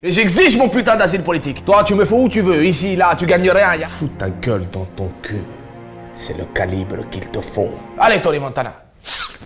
Et j'exige mon putain d'asile politique. Toi, tu me fous où tu veux, ici, là, tu gagnes rien. Fous ta gueule dans ton cul. C'est le calibre qu'il te faut. Allez, Tony Montana.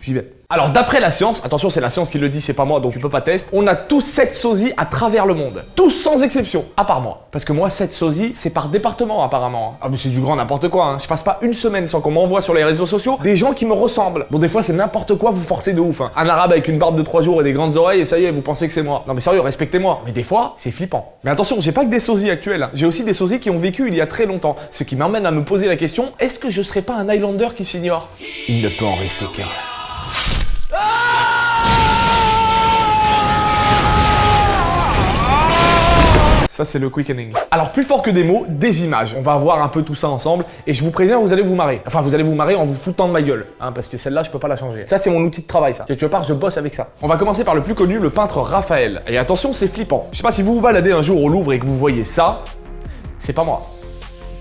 J'y vais. Alors d'après la science, attention c'est la science qui le dit, c'est pas moi donc tu peux pas tester, on a tous 7 sosies à travers le monde. Tous sans exception, à part moi. Parce que moi 7 sosies c'est par département apparemment. Ah mais c'est du grand n'importe quoi hein. Je passe pas une semaine sans qu'on m'envoie sur les réseaux sociaux des gens qui me ressemblent. Bon des fois c'est n'importe quoi, vous forcez de ouf hein. Un arabe avec une barbe de 3 jours et des grandes oreilles et ça y est vous pensez que c'est moi. Non mais sérieux respectez-moi. Mais des fois c'est flippant. Mais attention j'ai pas que des sosies actuels hein. J'ai aussi des sosies qui ont vécu il y a très longtemps. Ce qui m'amène à me poser la question, est-ce que je serais pas un Highlander qui s'ignore? Il ne peut en rester qu'un. Ça c'est le quickening. Alors plus fort que des mots, des images. On va voir un peu tout ça ensemble et je vous préviens, vous allez vous marrer. Enfin vous allez vous marrer en vous foutant de ma gueule, hein, parce que celle-là je peux pas la changer. Ça c'est mon outil de travail ça. Quelque part je bosse avec ça. On va commencer par le plus connu, le peintre Raphaël. Et attention c'est flippant. Je sais pas si vous vous baladez un jour au Louvre et que vous voyez ça, c'est pas moi.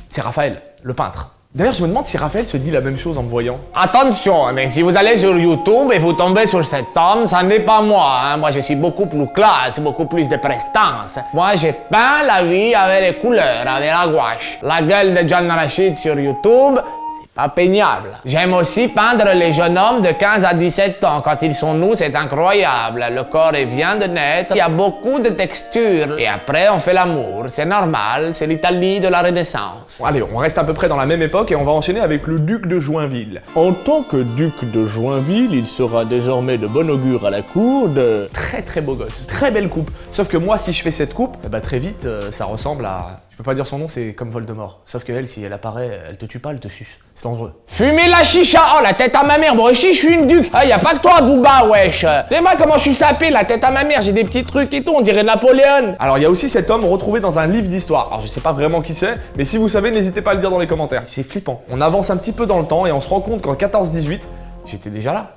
C'est Raphaël, le peintre. D'ailleurs, je me demande si Raphaël se dit la même chose en me voyant. Attention, mais si vous allez sur YouTube et vous tombez sur cet homme, ça n'est pas moi. Hein. Moi, je suis beaucoup plus classe, beaucoup plus de prestance. Moi, j'ai peint la vie avec les couleurs, avec la gouache. La gueule de John Rachid sur YouTube, c'est pas peignable. J'aime aussi peindre les jeunes hommes de 15 à 17 ans. Quand ils sont nus, c'est incroyable. Le corps vient de naître, il y a beaucoup de textures. Et après, on fait l'amour. C'est normal, c'est l'Italie de la Renaissance. Bon, allez, on reste à peu près dans la même époque et on va enchaîner avec le duc de Joinville. En tant que duc de Joinville, il sera désormais de bon augure à la cour de... Très très beau gosse, très belle coupe. Sauf que moi, si je fais cette coupe, bah très vite, ça ressemble à... Je peux pas dire son nom, c'est comme Voldemort. Sauf que elle, si elle apparaît, elle te tue pas, elle te suce. C'est dangereux. Fumer la chicha, oh la tête à ma mère, moi aussi je suis une duc. Ah y a pas que toi Booba wesh. C'est moi comment je suis sapé, la tête à ma mère, j'ai des petits trucs et tout, on dirait Napoléon. Alors il y a aussi cet homme retrouvé dans un livre d'histoire. Alors je sais pas vraiment qui c'est, mais si vous savez, n'hésitez pas à le dire dans les commentaires. C'est flippant. On avance un petit peu dans le temps et on se rend compte qu'en 14-18, j'étais déjà là.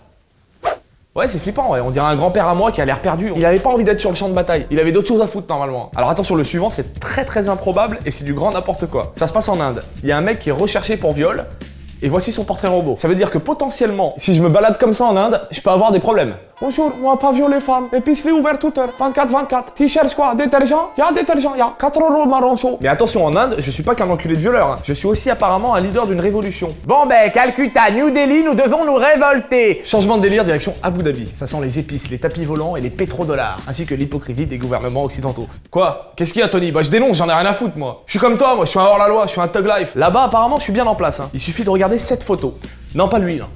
Ouais, c'est flippant, ouais. On dirait un grand-père à moi qui a l'air perdu. Il avait pas envie d'être sur le champ de bataille. Il avait d'autres choses à foutre normalement. Alors attention, le suivant, c'est très très improbable et c'est du grand n'importe quoi. Ça se passe en Inde. Il y a un mec qui est recherché pour viol et voici son portrait robot. Ça veut dire que potentiellement, si je me balade comme ça en Inde, je peux avoir des problèmes. Bonjour, moi pas violer femme. Épicerie ouverte toute heure. 24-24. Tu cherches quoi? Détergent? Y'a détergent, y'a 4 € marron chaud. Mais attention, en Inde, je suis pas qu'un enculé de violeur. Hein. Je suis aussi apparemment un leader d'une révolution. Bon ben, Calcutta, New Delhi, nous devons nous révolter. Changement de délire, direction Abu Dhabi. Ça sent les épices, les tapis volants et les pétrodollars, ainsi que l'hypocrisie des gouvernements occidentaux. Quoi? Qu'est-ce qu'il y a, Tony? Bah je dénonce, j'en ai rien à foutre, moi. Je suis comme toi, moi, je suis un hors-la-loi, je suis un thug life. Là-bas, apparemment, je suis bien en place. Hein. Il suffit de regarder cette photo. Non, pas lui, là.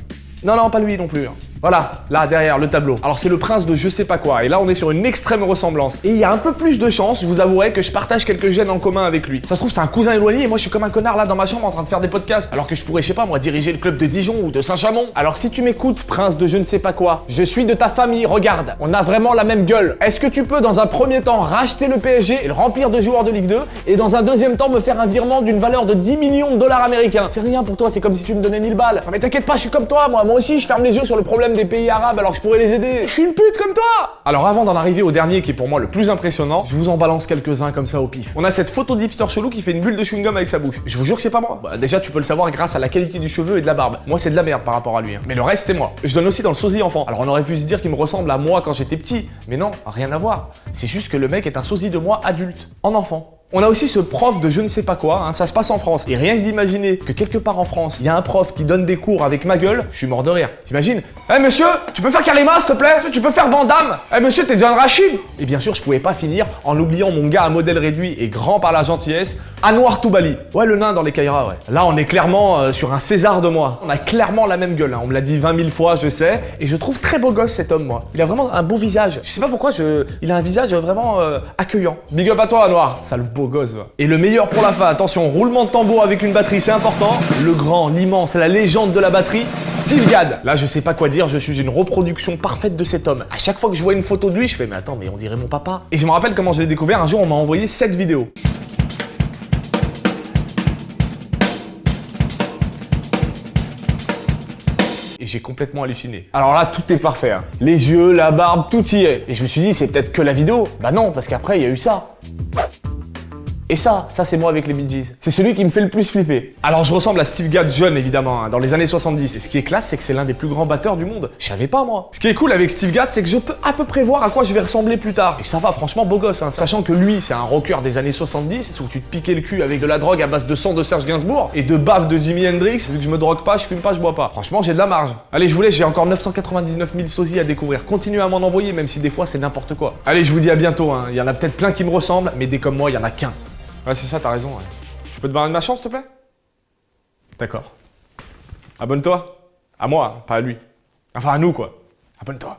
Non, pas lui non plus. Hein. Voilà, là, derrière, le tableau. Alors, c'est le prince de je sais pas quoi. Et là, on est sur une extrême ressemblance. Et il y a un peu plus de chance, je vous avouerai, que je partage quelques gènes en commun avec lui. Ça se trouve, c'est un cousin éloigné et moi, je suis comme un connard là dans ma chambre en train de faire des podcasts. Alors que je pourrais, je sais pas, moi, diriger le club de Dijon ou de Saint-Chamond. Alors, si tu m'écoutes, prince de je ne sais pas quoi, je suis de ta famille, regarde. On a vraiment la même gueule. Est-ce que tu peux, dans un premier temps, racheter le PSG et le remplir de joueurs de Ligue 2 et dans un deuxième temps, me faire un virement d'une valeur de 10 millions de dollars américains? C'est rien pour toi, c'est comme si tu me donnais 1000 balles. Non, mais t'inquiète pas, je suis comme toi, moi aussi, je ferme les yeux sur le problème des pays arabes alors que je pourrais les aider. Je suis une pute comme toi. Alors avant d'en arriver au dernier qui est pour moi le plus impressionnant, je vous en balance quelques-uns comme ça au pif. On a cette photo d'hipster chelou qui fait une bulle de chewing-gum avec sa bouche. Je vous jure que c'est pas moi. Bah, déjà tu peux le savoir grâce à la qualité du cheveu et de la barbe. Moi c'est de la merde par rapport à lui. Hein. Mais le reste c'est moi. Je donne aussi dans le sosie enfant. Alors on aurait pu se dire qu'il me ressemble à moi quand j'étais petit. Mais non, rien à voir. C'est juste que le mec est un sosie de moi adulte, en enfant. On a aussi ce prof de je ne sais pas quoi, hein, ça se passe en France. Et rien que d'imaginer que quelque part en France, il y a un prof qui donne des cours avec ma gueule, je suis mort de rire. T'imagines? Eh monsieur, tu peux faire Karima s'il te plaît? Tu peux faire Van Damme? Eh monsieur, t'es John Rachid? Et bien sûr, je pouvais pas finir en oubliant mon gars à modèle réduit et grand par la gentillesse, Anwar Toubali. Ouais, le nain dans les Kairas, ouais. Là, on est clairement sur un César de moi. On a clairement la même gueule, hein. On me l'a dit 20 000 fois, je sais. Et je trouve très beau gosse cet homme, moi. Il a vraiment un beau visage. Je sais pas pourquoi, il a un visage vraiment accueillant. Big up à toi, Anwar. Sale beau gosse, va. Et le meilleur pour la fin, attention, roulement de tambour avec une batterie, c'est important. Le grand, l'immense, la légende de la batterie, Steve Gadd. Là, je sais pas quoi dire, je suis une reproduction parfaite de cet homme. À chaque fois que je vois une photo de lui, je fais, mais attends, mais on dirait mon papa. Et je me rappelle comment je l'ai découvert, un jour, on m'a envoyé cette vidéo. Et j'ai complètement halluciné. Alors là, tout est parfait. Hein. Les yeux, la barbe, tout y est. Et je me suis dit, c'est peut-être que la vidéo. Bah non, parce qu'après, il y a eu ça. Et ça c'est moi avec les Bee Gees. C'est celui qui me fait le plus flipper. Alors je ressemble à Steve Gadd jeune évidemment, hein, dans les années 70. Et ce qui est classe, c'est que c'est l'un des plus grands batteurs du monde. Je savais pas moi. Ce qui est cool avec Steve Gadd, c'est que je peux à peu près voir à quoi je vais ressembler plus tard. Et ça va, franchement beau gosse, hein, sachant que lui c'est un rocker des années 70, où tu te piquais le cul avec de la drogue à base de sang de Serge Gainsbourg et de bave de Jimi Hendrix. Vu que je me drogue pas, je fume pas, je bois pas. Franchement j'ai de la marge. Allez je vous laisse, j'ai encore 999 000 sosies à découvrir. Continuez à m'en envoyer même si des fois c'est n'importe quoi. Allez je vous dis à bientôt, hein. Il y en a peut-être plein qui me ressemblent, mais des comme moi il y en a qu'un. Ouais c'est ça, t'as raison. Ouais. Tu peux te barrer de ma chambre s'il te plaît? D'accord. Abonne-toi. À moi, pas à lui. Enfin à nous quoi. Abonne-toi.